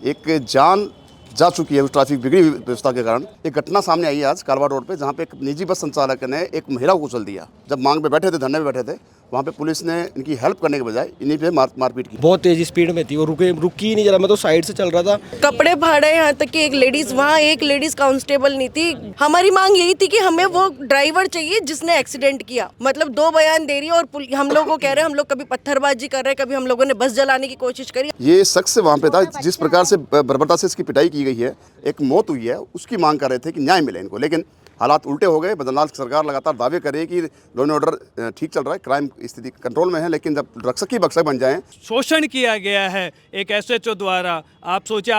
एक जान जा चुकी है उस ट्रैफिक बिगड़ी हुई व्यवस्था के कारण। एक घटना सामने आई है आज कालवा रोड पे, जहाँ पे एक निजी बस संचालक ने एक महिला को कुचल दिया। जब मांग पे बैठे थे, धरने पे बैठे थे, वहाँ पे पुलिस ने इनकी हेल्प करने के बजाय इन्हीं पे मारपीट की। बहुत तेजी स्पीड में थी, वो रुकी ही नहीं जरा। मैं तो साइड से चल रहा था, कपड़े फाड़े, यहाँ तक कि एक लेडीज, वहाँ एक लेडीज कांस्टेबल नहीं थी। हमारी मांग यही थी कि हमें वो ड्राइवर चाहिए जिसने एक्सीडेंट किया। मतलब 2 बयान दे रही है और हम लोग को कह रहे हैं हम लोग कभी पत्थरबाजी कर रहे हैं, कभी हम लोगों ने बस जलाने की कोशिश करी। ये शख्स वहाँ पे था, जिस प्रकार से बर्बरता से इसकी पिटाई की गई है, एक मौत हुई है, उसकी मांग कर रहे थे कि न्याय मिले इनको। लेकिन हालात उल्टे हो गए। बद्रीलाल सरकार लगातार दावे कर रही है कि लॉ एंड ऑर्डर ठीक चल रहा है, क्राइम स्थिति कंट्रोल में है, लेकिन जब रक्षक ही बक्सक बन जाएं। शोषण किया गया है एक एसएचओ द्वारा। आप सोचे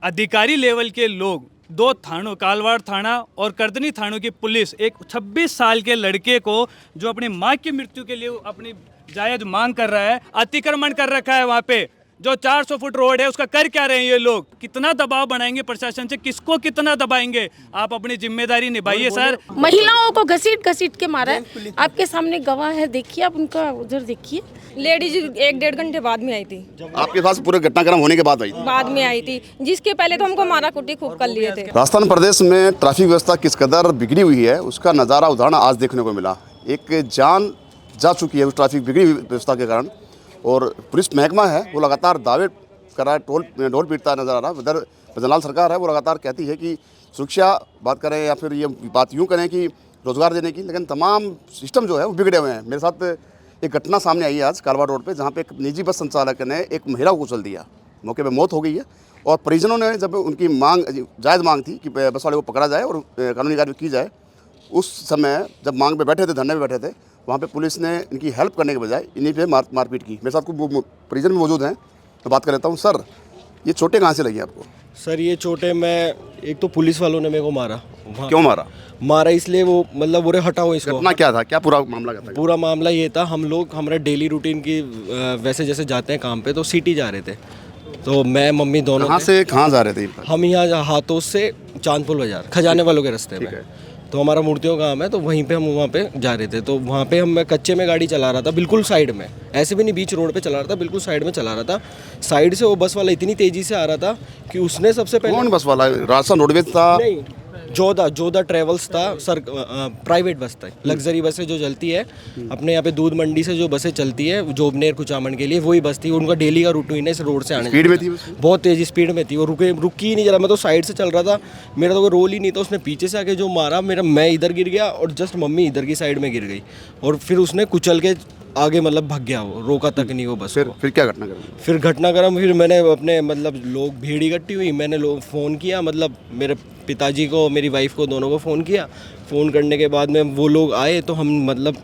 अधिकारी लेवल के लोग 2 थानों, कालवाड़ थाना और करदनी थानों की पुलिस, एक 26 साल के लड़के को जो अपनी माँ की मृत्यु के लिए अपनी जायज मांग कर रहा है, अतिक्रमण कर रखा है वहाँ पे। जो 400 फुट रोड है उसका कर क्या रहे हैं ये लोग? कितना दबाव बनाएंगे प्रशासन से, किसको कितना दबाएंगे? आप अपनी जिम्मेदारी निभाइए सर। महिलाओं को घसीट के मारा है, आपके सामने गवाह है, देखिए आप उनका उधर देखिए। लेडीज 1-1.5 घंटे बाद में आई थी, आपके पास पूरे घटनाक्रम होने के बाद आई बाद में आई थी, जिसके पहले तो हमको मारा कुटी खूब कर लिए थे। राजस्थान प्रदेश में ट्रैफिक व्यवस्था किस कदर बिगड़ी हुई है, उसका नज़ारा उदाहरण आज देखने को मिला। एक जान जा चुकी है उस ट्रैफिक बिगड़ी हुई व्यवस्था के कारण, और पुलिस महकमा है वो लगातार दावे कर रहा है, ढोल पीटता नजर आ रहा है। उधर बद्रीलाल सरकार है वो लगातार कहती है कि सुरक्षा बात करें या फिर ये बात यूँ करें कि रोजगार देने की, लेकिन तमाम सिस्टम जो है वो बिगड़े हुए हैं। मेरे साथ एक घटना सामने आई है आज कालवा रोड पे, जहाँ पे एक निजी बस संचालक ने एक महिला को कुचल दिया। मौके पे मौत हो गई है, और परिजनों ने जब उनकी जायज़ मांग थी कि बस वाले को पकड़ा जाए और कानूनी कार्रवाई की जाए, उस समय जब मांग पे बैठे थे, धरने पे बैठे थे, वहाँ पे पुलिस ने इनकी हेल्प करने के बजाय इन्हीं पे मारपीट की। मेरे साथ कुछ परिजन भी मौजूद हैं, मैं बात कर लेता हूँ। सर, ये चोटें कहाँ से लगी आपको? सर ये चोटें, मैं एक तो पुलिस वालों ने मेरे को मारा। क्यों मारा? इसलिए वो मतलब बोले हटाओ इसको। घटना क्या था, क्या पूरा मामला क्या था? पूरा मामला ये था, हम लोग हमारा डेली रूटीन की वैसे जैसे जाते हैं काम पे, तो सिटी जा रहे थे। तो मैं मम्मी दोनों कहाँ से कहाँ जा रहे थे? हम यहाँ हाथों से चांदपुर बाजार खजाने वालों के रास्ते में। तो हमारा मूर्तियों का काम है, तो वहीं पे हम वहाँ पे जा रहे थे। तो वहाँ पे मैं कच्चे में गाड़ी चला रहा था, बिल्कुल साइड में, ऐसे भी नहीं बीच रोड पे चला रहा था, बिल्कुल साइड में चला रहा था। साइड से वो बस वाला इतनी तेज़ी से आ रहा था कि उसने सबसे पहले। कौन बस वाला? राजस्थान रोडवेज था? नहीं, जोधा ट्रेवल्स था सर, प्राइवेट बस था। लग्जरी बसें जो चलती है अपने यहाँ पे दूध मंडी से जो बसें चलती है जोबनेर कुचामन के लिए, वही बस थी। उनका डेली का रूटीन है इस रोड से आने। स्पीड में थी? बहुत तेज़ी स्पीड में थी, वो रुकी ही नहीं जरा। मैं तो साइड से चल रहा था, मेरा तो कोई रोल ही नहीं था। उसने पीछे से आके जो मारा, मैं इधर गिर गया और जस्ट मम्मी इधर की साइड में गिर गई, और फिर उसने कुचल के आगे मतलब भाग गया, वो रोका तक नहीं वो बस। फिर क्या घटनाक्रम? फिर मैंने अपने मतलब लोग भीड़ इकट्ठी हुई, मैंने फ़ोन किया, मतलब मेरे पिताजी को, मेरी वाइफ को, दोनों को फ़ोन किया। फ़ोन करने के बाद में वो लोग आए, तो हम मतलब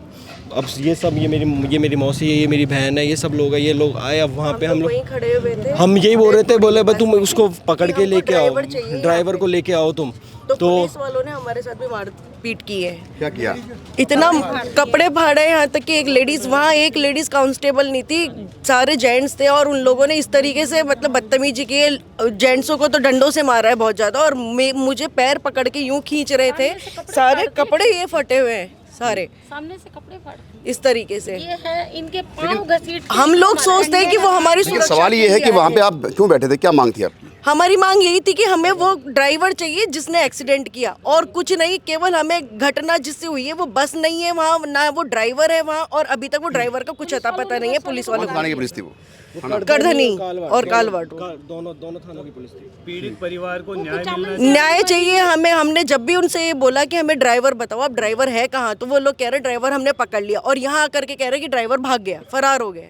अब ये मेरी मौसी है, ये मेरी बहन है, ये सब लोग हैं, ये लोग आए। अब वहाँ पे हम लोग खड़े हुए थे, हम यही बोल रहे थे, बोले भाई तुम उसको पकड़ के लेके आओ, ड्राइवर को लेके आओ तुम। तो पुलिस वालों ने हमारे साथ भी मारपीट की है। क्या किया? इतना कपड़े फाड़े, यहाँ तक कि एक लेडीज, वहाँ एक लेडीज कांस्टेबल नहीं थी, सारे जेंट्स थे, और उन लोगों ने इस तरीके से मतलब बदतमीजी की। जेंट्सों को तो डंडों से मारा है बहुत ज्यादा, और मुझे पैर पकड़ के यूं खींच रहे थे। सारे कपड़े ये फटे हुए हैं, सारे सामने से कपड़े फाड़ इस तरीके से। ये है, इनके पाँव घसीट। हम लोग सोचते हैं कि वो हमारी सुरक्षा। सवाल ये है कि वहाँ पे आप क्यों बैठे थे, क्या मांग थी आपकी? हमारी मांग यही थी कि हमें वो ड्राइवर चाहिए जिसने एक्सीडेंट किया, और कुछ नहीं। केवल हमें घटना जिससे हुई है वो बस नहीं है वहाँ, ना वो ड्राइवर है वहाँ, और अभी तक वो ड्राइवर का कुछ अता पता नहीं है। पुलिस वालों थाने की पुलिस थी वो? करधनी और कालवाड़, दोनों थानों की पुलिस थी। पीड़ित परिवार को न्याय चाहिए हमें। हमने जब भी उनसे ये बोला कि हमें ड्राइवर बताओ, अब ड्राइवर है कहाँ, तो वो लोग कह रहे ड्राइवर हमने पकड़ लिया, और यहाँ आकर के कह रहे कि ड्राइवर भाग गया, फरार हो गए।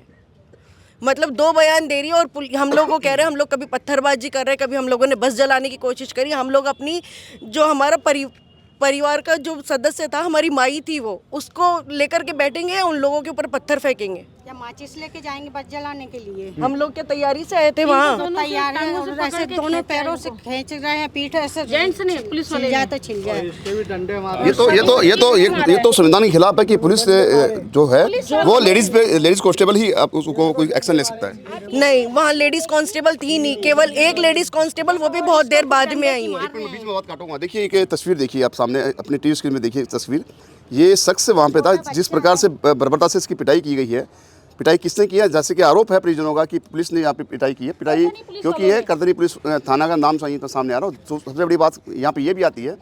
मतलब 2 बयान दे रही है, और हम लोग को कह रहे हैं हम लोग कभी पत्थरबाजी कर रहे हैं, कभी हम लोगों ने बस जलाने की कोशिश करी। हम लोग अपनी जो हमारा परिवार का जो सदस्य था, हमारी माई थी, वो उसको लेकर के बैठेंगे, उन लोगों के ऊपर पत्थर फेंकेंगे या माचिस लेके जाएंगे बस जलाने के लिए। हम लोग क्या तैयारी से आए थे वहाँ? तैयार है, और ऐसे दोनों पैरों से खींच रहे हैं, पीठ ऐसे जेंट्स ने, पुलिस वाले छिल जाए तो छिल जाए। ये तो संविधान के खिलाफ है कि पुलिस जो है वो लेडीज कांस्टेबल ही उसको कोई एक्शन ले सकता है। नहीं, वहाँ लेडीज कांस्टेबल थी नहीं, केवल एक लेडीज कांस्टेबल, वो भी बहुत देर बाद में आई है। बीच में बात काटूंगा। देखिए एक तस्वीर देखिए आप सामने अपनी टीवी स्क्रीन में, देखिए तस्वीर। ये शख्स वहाँ पे था, जिस प्रकार से बर्बरता से इसकी पिटाई की गई है, पिटाई किसने किया? जैसे कि आरोप है परिजनों का कि पुलिस ने यहाँ पे पिटाई की है। पिटाई क्योंकि ये करदनी पुलिस थाना का नाम सही तो सामने आ रहा है। तो सबसे बड़ी बात यहाँ पे ये भी आती है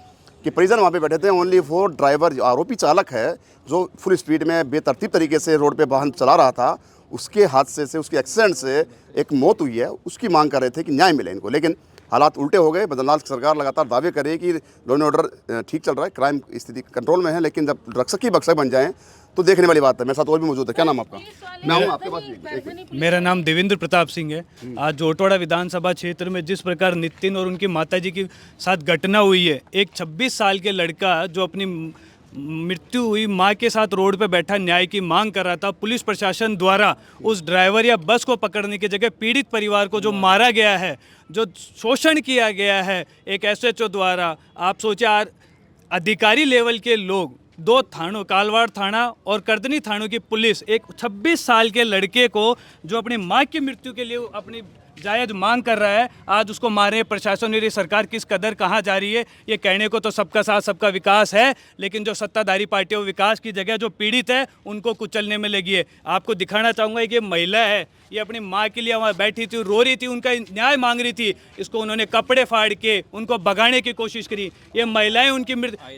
कि परिजन वहाँ पे बैठे थे ओनली फॉर ड्राइवर, जो आरोपी चालक है, जो फुल स्पीड में बेतरतीब तरीके से रोड पे वाहन चला रहा था, उसके हादसे से, उसके एक्सीडेंट से एक मौत हुई है। उसकी मांग कर रहे थे कि न्याय मिले इनको, लेकिन हालात उल्टे हो गए। बदनलाल सरकार लगातार दावे करे कि लॉ एंड ऑर्डर ठीक चल रहा है, क्राइम स्थिति कंट्रोल में है, लेकिन जब रक्षक ही बक्षक बन जाएं तो देखने वाली बात है। मेरे साथ और भी मौजूद है। क्या नाम आपका? मैं हूँ आपके पास। मेरा नाम देवेंद्र प्रताप सिंह है। आज जोटवाड़ा विधानसभा क्षेत्र में जिस प्रकार नितिन और उनकी माताजी के साथ घटना हुई है, एक 26 साल के लड़का जो अपनी मृत्यु हुई मां के साथ रोड पे बैठा न्याय की मांग कर रहा था, पुलिस प्रशासन द्वारा उस ड्राइवर या बस को पकड़ने की जगह पीड़ित परिवार को जो मारा गया है, जो शोषण किया गया है एक एसएचओ द्वारा। आप सोचे अधिकारी लेवल के लोग, 2 थानों, कालवाड़ थाना और करदनी थानों की पुलिस, एक 26 साल के लड़के को जो अपनी मां की मृत्यु के लिए अपनी जायज़ मांग कर रहा है, आज उसको मारे। प्रशासन और ये सरकार किस कदर कहाँ जा रही है? ये कहने को तो सबका साथ सबका विकास है, लेकिन जो सत्ताधारी पार्टियों विकास की जगह जो पीड़ित है उनको कुचलने में लगी है। आपको दिखाना चाहूँगा कि ये महिला है, ये अपनी माँ के लिए वहाँ बैठी थी, रो रही थी, उनका न्याय मांग रही थी। इसको उन्होंने कपड़े फाड़ के उनको भगाने की कोशिश करी। ये महिलाएं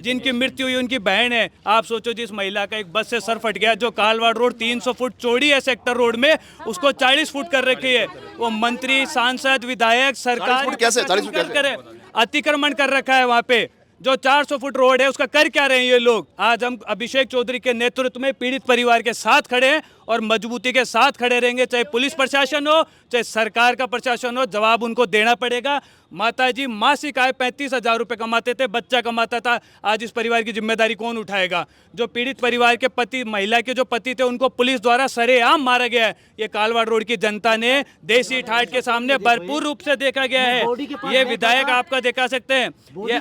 जिनकी मृत्यु हुई उनकी बहन है। आप सोचो, जिस महिला का एक बस से सर फट गया, जो कालवाड़ रोड 300 फुट चौड़ी है सेक्टर रोड में, उसको 40 फुट कर रखी है। वो मंत्री, सांसद, विधायक, सरकार कैसे 40 फुट कैसे करे? अतिक्रमण कर रखा है वहाँ पे। जो 400 फुट रोड है उसका कर क्या रहे हैं ये लोग? आज हम अभिषेक चौधरी के नेतृत्व में पीड़ित परिवार के साथ खड़े हैं और मजबूती के साथ खड़े रहेंगे। चाहे पुलिस प्रशासन हो, चाहे सरकार का प्रशासन हो, जवाब उनको देना पड़ेगा। माताजी मासिक आय 35,000 रुपये कमाते थे, बच्चा कमाता था। आज इस परिवार की जिम्मेदारी कौन उठाएगा? जो पीड़ित परिवार के पति, महिला के जो पति थे, उनको पुलिस द्वारा सरेआम मारा गया है। ये कालवाड़ रोड की जनता ने देसी ठाट के सामने भरपूर रूप से देखा गया है। ये विधायक आपका दिखा सकते हैं, ये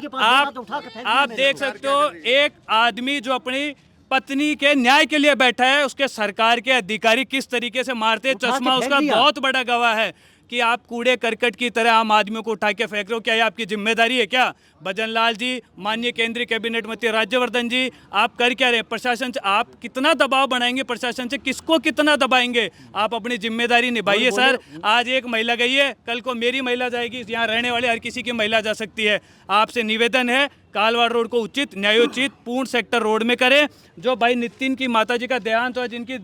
आप देख सकते हो। एक आदमी जो अपनी पत्नी के न्याय के लिए बैठा है, उसके सरकार के अधिकारी किस तरीके से मारते हैं। चश्मा उसका बहुत बड़ा गवाह है कि आप कूड़े करकट की तरह आम आदमियों को उठा के फेंक रहे हो। क्या ये आपकी जिम्मेदारी है क्या? भजनलाल जी, माननीय केंद्रीय कैबिनेट मंत्री राज्यवर्धन जी, आप कर क्या रहे हैं? प्रशासन से आप कितना दबाव बनाएंगे? प्रशासन से किसको कितना दबाएंगे? आप अपनी जिम्मेदारी निभाइए सर। आज एक महिला गई है, कल को मेरी महिला जाएगी, यहाँ रहने वाले हर किसी की महिला जा सकती है। आपसे निवेदन है, कालवाड़ रोड को उचित, न्यायोचित, पूर्ण सेक्टर रोड में करें। जो भाई नितिन की माताजी का देहांत हुआ, जिनकी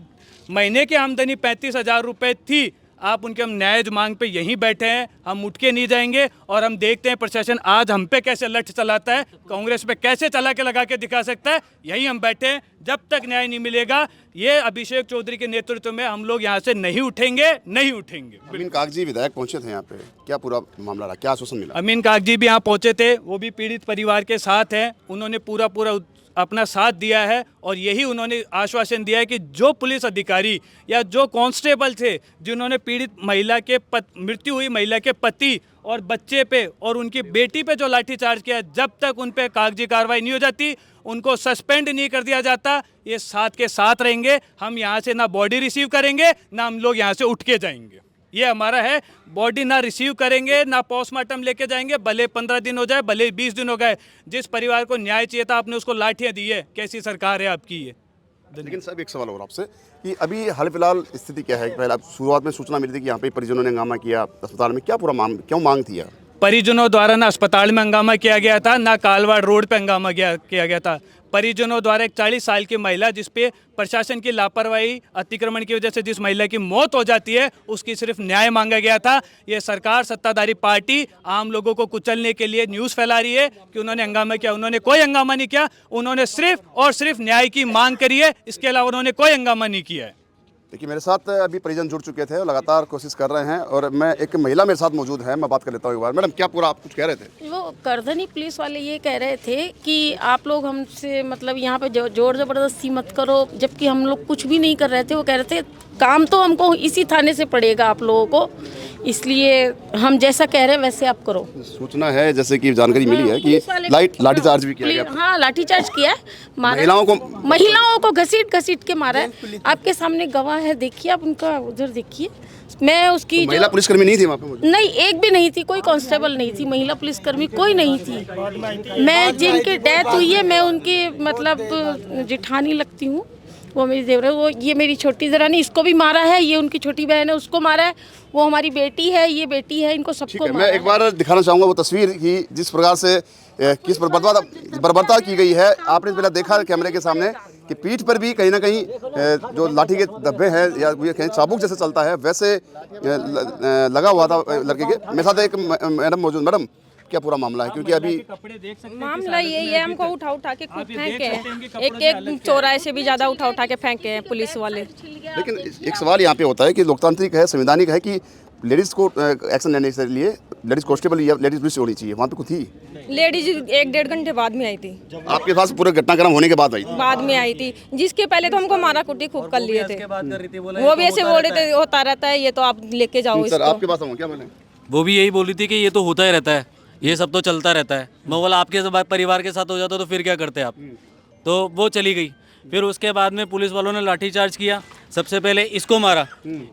महीने की आमदनी 35,000 रुपये थी, आप उनके हम न्याय मांग पे यहीं बैठे हैं, हम उठ के नहीं जाएंगे। और हम देखते हैं प्रशासन आज हम पे कैसे लठ चलाता है, कांग्रेस पे कैसे चला के लगा के दिखा सकता है। यहीं हम बैठे हैं, जब तक न्याय नहीं मिलेगा, ये अभिषेक चौधरी के नेतृत्व में हम लोग यहाँ से नहीं उठेंगे, नहीं उठेंगे। अमीन कागजी विधायक पहुंचे थे यहाँ पे, क्या पूरा मामला रहा, क्या आश्वासन मिला? अमीन कागजी भी यहाँ पहुँचे थे, वो भी पीड़ित परिवार के साथ हैं। उन्होंने पूरा अपना साथ दिया है और यही उन्होंने आश्वासन दिया है कि जो पुलिस अधिकारी या जो कांस्टेबल थे जिन्होंने पीड़ित महिला के मृत्यु हुई महिला के पति और बच्चे पे और उनकी बेटी पे जो लाठीचार्ज किया, जब तक उन पे कागजी कार्रवाई नहीं हो जाती, उनको सस्पेंड नहीं कर दिया जाता, ये साथ के साथ रहेंगे। हम यहाँ से ना बॉडी रिसीव करेंगे, ना हम लोग यहाँ से उठ के जाएंगे। ये हमारा है, बॉडी ना रिसीव करेंगे, ना पोस्टमार्टम लेके जाएंगे, भले 15 दिन हो जाए, भले 20 दिन हो गए। जिस परिवार को न्याय चाहिए था, आपने उसको लाठियाँ दी है। कैसी सरकार है आपकी ये? लेकिन साहब एक सवाल और आपसे कि अभी हाल फिलहाल स्थिति क्या है? पहले शुरुआत में सूचना मिली थी कि यहाँ पे परिजनों ने हंगामा किया अस्पताल में, क्या पूरा क्यों मांग थी? परिजनों द्वारा ना अस्पताल में हंगामा किया गया था, ना कालवाड़ रोड पे हंगामा किया गया था। परिजनों द्वारा एक 40 साल की महिला, जिसपे प्रशासन की लापरवाही, अतिक्रमण की वजह से जिस महिला की मौत हो जाती है, उसकी सिर्फ न्याय मांगा गया था। ये सरकार, सत्ताधारी पार्टी आम लोगों को कुचलने के लिए न्यूज़ फैला रही है कि उन्होंने हंगामा किया। उन्होंने कोई हंगामा नहीं किया, उन्होंने सिर्फ और सिर्फ न्याय की मांग करी है, इसके अलावा उन्होंने कोई हंगामा नहीं किया है। देखिए, मेरे साथ अभी परिजन जुड़ चुके थे और लगातार कोशिश कर रहे हैं, और मैं एक महिला मेरे साथ मौजूद है, मैं बात कर लेता हूँ एक बार। मैडम, क्या पूरा आप कुछ कह रहे थे? वो करधनी पुलिस वाले ये कह रहे थे कि आप लोग हमसे मतलब यहाँ पे जोर ज़बरदस्ती मत करो, जबकि हम लोग कुछ भी नहीं कर रहे थे। वो कह रहे थे काम तो हमको इसी थाने से पड़ेगा आप लोगों को, इसलिए हम जैसा कह रहे हैं वैसे आप करो। सूचना है, जैसे कि जानकारी मिली है कि लाठीचार्ज भी किया गया। हाँ, लाठीचार्ज किया है, महिलाओं को घसीट के मारा है। आपके सामने गवाह है, देखिए आप उनका उधर देखिए। मैं उसकी तो महिला पुलिसकर्मी नहीं थी वहाँ पे? नहीं, एक भी नहीं थी, कोई कांस्टेबल नहीं थी, महिला पुलिसकर्मी कोई नहीं थी। मैं जिनकी डेथ हुई है, मैं उनकी मतलब जेठानी लगती हूँ। वो मेरी देवर है, वो ये मेरी छोटी दरानी, इसको भी मारा है, ये उनकी छोटी बहन है, उसको मारा है, वो हमारी बेटी है, ये बेटी है, इनको ठीक सबको है, मारा मैं एक बार दिखाना चाहूँगा वो तस्वीर की जिस प्रकार से किस बर्बरता की गई है। आपने पहले देखा कैमरे के सामने कि पीठ पर भी कहीं ना कहीं जो लाठी के धब्बे हैं या ये कहीं चाबुक जैसे चलता है वैसे लगा हुआ था लड़के के। मेरे साथ एक मैडम मौजूद। मैडम, क्या पूरा मामला है? क्योंकि अभी मामला यही है, हमको उठा उठा के खूब फेंके हैं, एक चौराहे से भी ज़्यादा उठा उठा के फेंके हैं पुलिस वाले। लेकिन एक सवाल यहाँ पे होता है कि लोकतांत्रिक है, संवैधानिक है कि लेडीज़ को एक्शन लेने के लिए लेडीज़ कांस्टेबल या लेडीज़ पुलिस होनी चाहिए। वहाँ पे कुछ थी लेडीज 1-1.5 घंटे बाद में आई थी, आपके पास पूरे घटनाक्रम होने के बाद आई थी? बाद में आई थी, जिसके पहले तो हमको मारा कुटी खूब कर लिए थे। वो भी ऐसे बोल रहे थे होता रहता है, ये तो आप लेके जाओ सर, इसको। आपके पास आऊँ क्या? बोले वो भी यही बोल रही थी कि ये तो होता ही रहता है, ये सब तो चलता रहता है। मैं बोला आपके परिवार के साथ हो जाता तो फिर क्या करते आप? तो वो चली गई। फिर उसके बाद में पुलिस वालों ने लाठीचार्ज किया। सबसे पहले इसको मारा,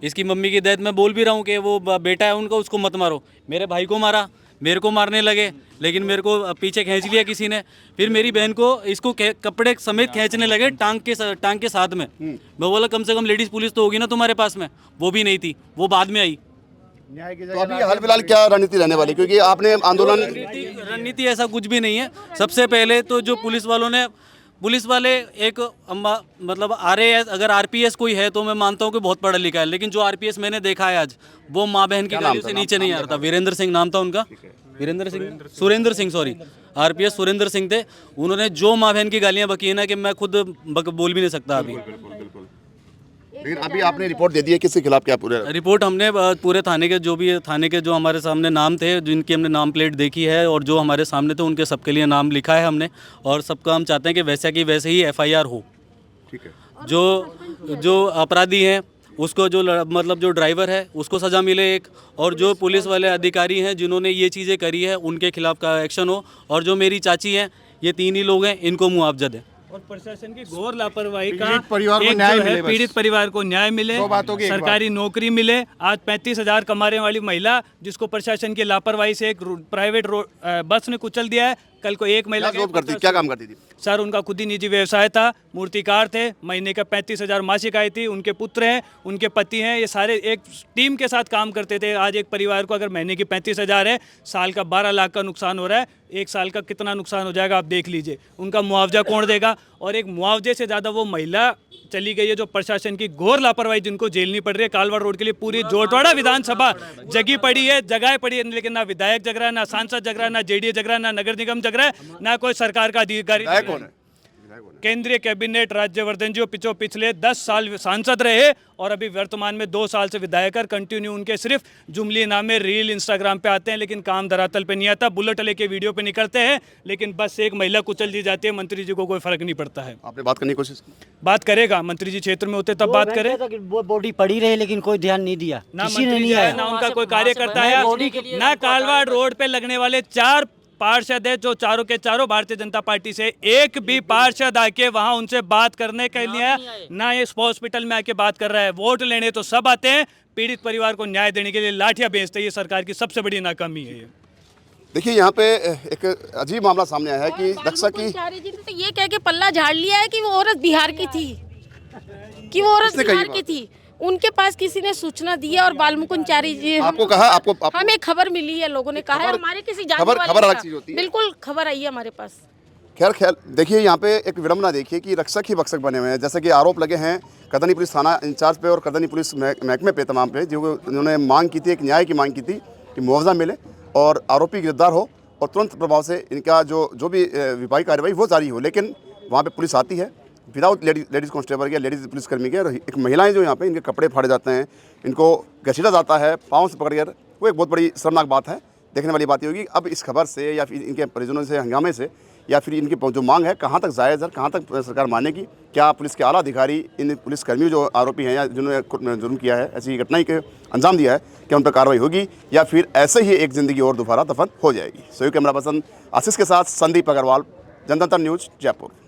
इसकी मम्मी की डेथ। मैं बोल भी रहा हूँ कि वो बेटा है उनका, उसको मत मारो। मेरे भाई को मारा, मेरे को मारने लगे, लेकिन मेरे को पीछे खींच लिया किसी ने। फिर मेरी बहन को इसको कपड़े समेत खींचने लगे टांग के साथ में। मैं बोला कम से कम लेडीज़ पुलिस तो होगी ना तुम्हारे पास में, वो भी नहीं थी, वो बाद में आई। तो अभी हाल फिलहाल क्या रणनीति रहने वाली? क्योंकि आपने आंदोलन रणनीति ऐसा कुछ भी नहीं है। सबसे पहले तो जो पुलिस वाले एक मतलब RAS, अगर RPS कोई है तो मैं मानता हूँ कि बहुत पढ़ा लिखा है, लेकिन जो RPS मैंने देखा है आज, वो माँ बहन की गालियों से नीचे नहीं आ रहा था। वीरेंद्र सिंह नाम था उनका, सुरेंद्र सिंह सॉरी, RPS सुरेंद्र सिंह थे। उन्होंने जो माँ बहन की गालियाँ बकी है ना कि मैं खुद बोल भी नहीं सकता अभी। लेकिन अभी आपने रिपोर्ट दे दी है, किसके खिलाफ क्या पूरे? रिपोर्ट हमने पूरे थाने के जो हमारे सामने नाम थे, जिनकी हमने नाम प्लेट देखी है और जो हमारे सामने थे, उनके सबके लिए नाम लिखा है हमने। और सबका हम चाहते हैं कि वैसा की वैसे ही FIR हो। ठीक है। जो अपराधी हैं उसको, जो ड्राइवर है उसको सज़ा मिले एक, और जो पुलिस वाले अधिकारी हैं जिन्होंने ये चीज़ें करी है उनके खिलाफ का एक्शन हो। और जो मेरी चाची हैं, ये 3 ही लोग हैं, इनको मुआवजा दें। और प्रशासन की घोर लापरवाही का पीड़ित परिवार को एक न्याय जो है, मिले बस। पीड़ित परिवार को न्याय मिले, दो बातों की एक सरकारी नौकरी मिले। आज 35,000 कमाने वाली महिला जिसको प्रशासन की लापरवाही से एक प्राइवेट बस ने कुचल दिया है। कल को एक महिला जॉब करती, क्या काम करती थी? सर, उनका खुद ही निजी व्यवसाय था, मूर्तिकार थे, महीने का 35,000 मासिक आई थी। उनके पुत्र हैं, उनके पति हैं, ये सारे एक टीम के साथ काम करते थे। आज एक परिवार को अगर महीने की 35,000 है, साल का 12 लाख का नुकसान हो रहा है, एक साल का कितना नुकसान हो जाएगा आप देख लीजिए। उनका मुआवजा कौन देगा? और एक मुआवजे से ज़्यादा वो महिला चली गई है जो प्रशासन की घोर लापरवाही जिनको झेलनी पड़ रही है। कालवाड़ रोड के लिए पूरी जोटवाड़ा विधानसभा जगी पड़ी है, जगह पड़ी है, लेकिन ना विधायक जग रहा है, ना सांसद जग रहा है, ना JDA जग रहा है, ना नगर निगम जग रहा है, ना कोई सरकार का अधिकारी। कौन है? केंद्रीय कैबिनेट राज्यवर्धन जी पिछले 10 साल सांसद रहे और अभी वर्तमान में 2 साल से विधायक कंटिन्यू उनके सिर्फ जुमली नामे रील इंस्टाग्राम पे आते हैं, लेकिन काम धरातल पे नहीं आता। बुलेट लेके वीडियो पे निकलते हैं, लेकिन बस एक महिला कुचल दी जाती है, मंत्री जी को कोई फर्क नहीं पड़ता है। आपने बात करने की कोशिश की? बात करेगा, मंत्री जी क्षेत्र में होते तब बात करें। वो बॉडी पड़ी रही लेकिन कोई ध्यान नहीं दिया, ना किसी ने मंत्री नहीं जी आया, आया। ना उनका कोई कार्यकर्ता है, ना कालवाड़ रोड पे लगने वाले 4 पार्षद है जो चारों के चारों भारतीय जनता पार्टी से, एक भी पार्षद आके वहां उनसे बात करने के लिए आया, ना ये हॉस्पिटल में आके बात कर रहा है। वोट लेने तो सब आते हैं, पीड़ित परिवार को न्याय देने के लिए लाठियां बेचते हैं। ये सरकार की सबसे बड़ी नाकामी है। ये देखिए, यहाँ पे एक अजीब मामला सामने आया है कि रक्षा की तो ये कह के पल्ला झाड़ लिया है कि वो औरत बिहार की थी, कि वो औरत किसने कही बिहार बात? की थी। उनके पास किसी ने सूचना दी है और बालमुकुंचारी जी आपको कहा? आपको हमें खबर मिली है, लोगों ने कहा है, हमारे किसी जानने खबर वाले अलग का। चीज होती है। बिल्कुल खबर आई है हमारे पास। खैर देखिए, यहाँ पे एक विडम्बना देखिए कि रक्षक ही भक्षक बने हुए हैं। जैसे कि आरोप लगे हैं कतरनी पुलिस थाना इंचार्ज पे और कतरनी पुलिस महकमे पे, तमाम पे, जिन्होंने मांग की थी, एक न्याय की मांग की थी कि मुआवजा मिले और आरोपी गिरफ्तार हो और तुरंत प्रभाव से इनका जो भी विभागीय कार्रवाई वो जारी हो। लेकिन वहाँ पे पुलिस आती है विदाउट लेडीज़ कांस्टेबल या लेडीज़ पुलिसकर्मी के, और एक महिलाएं जो यहाँ पे, इनके कपड़े फाड़े जाते हैं, इनको घसीटा जाता है पाँव से पकड़कर। वो एक बहुत बड़ी शर्मनाक बात है। देखने वाली बात ये होगी अब इस खबर से या फिर इनके परिजनों से हंगामे से या फिर इनकी जो मांग है कहाँ तक जायज़ है, कहाँ तक सरकार मानेगी। क्या पुलिस के आला अधिकारी इन पुलिसकर्मियों जो आरोपी हैं या जिन्होंने जुर्म किया है, ऐसी घटना के अंजाम दिया है, क्या उन पर कार्रवाई होगी या फिर ऐसे ही एक ज़िंदगी और दोबारा दफन हो जाएगी? सहयोग कैमरा पर्सन आशीष के साथ संदीप अग्रवाल, जनतंत्र न्यूज़, जयपुर।